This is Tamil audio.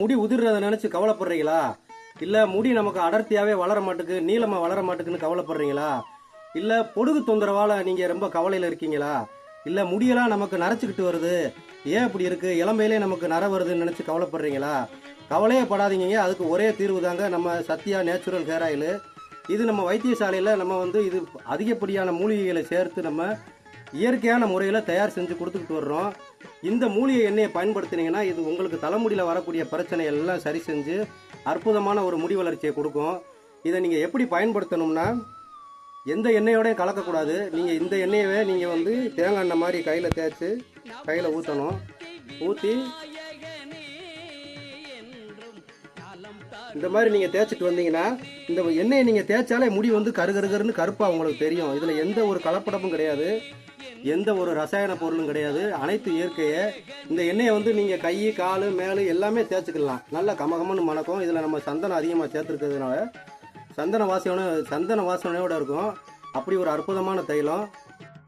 முடி உதிர்றதை நினைச்சு கவலைப்படுறீங்களா? இல்ல முடி நமக்கு அடர்த்தியாவே வளர மாட்டுக்கு, நீளமா வளர மாட்டுக்குன்னு கவலைப்படுறீங்களா? இல்ல பொடுகு தொந்தரவால நீங்க ரொம்ப கவலையில இருக்கீங்களா? இல்ல முடியெல்லாம் நமக்கு நரைச்சுக்கிட்டு வருது, ஏன் இப்படி இருக்கு, இளமையிலே நமக்கு நரை வருதுன்னு நினைச்சு கவலைப்படுறீங்களா? கவலையே படாதீங்க. அதுக்கு ஒரே தீர்வு தாங்க நம்ம சத்யா நேச்சுரல் ஹேர் ஆயில். இது நம்ம வைத்தியசாலையில் நம்ம இது அதிகப்படியான மூலிகைகளை சேர்த்து நம்ம இயற்கையான முறையில் தயார் செஞ்சு கொடுத்துக்கிட்டு வர்றோம். இந்த மூலிகை எண்ணெயை பயன்படுத்தினீங்கன்னா இது உங்களுக்கு தலைமுடியில் வரக்கூடிய பிரச்சனை எல்லாம் சரி செஞ்சு அற்புதமான ஒரு முடி வளர்ச்சியை கொடுக்கும். இதை நீங்கள் எப்படி பயன்படுத்தணும்னா, எந்த எண்ணெயோடையும் கலக்கக்கூடாது. நீங்கள் இந்த எண்ணெயவே நீங்கள் தேங்காய் எண்ணெய் மாதிரி கையில் தேய்ச்சி கையில் ஊற்றணும். ஊற்றி இந்த மாதிரி நீங்கள் தேய்ச்சிட்டு வந்தீங்கன்னா, இந்த எண்ணெயை நீங்கள் தேய்ச்சாலே முடி கருகருன்னு கருப்பாக உங்களுக்கு தெரியும். இதில் எந்த ஒரு கலப்படமும் கிடையாது, எந்த ஒரு ரசாயன பொருளும் கிடையாது, அனைத்து இயற்கையே. இந்த எண்ணெயை நீங்கள் கை கால் மேலே எல்லாமே தேய்ச்சிக்கலாம். நல்லா கமகமன்னு மணக்கும். இதில் நம்ம சந்தனம் அதிகமாக சேர்த்துருக்கிறதுனால சந்தன வாசனையோட இருக்கும். அப்படி ஒரு அற்புதமான தைலம்.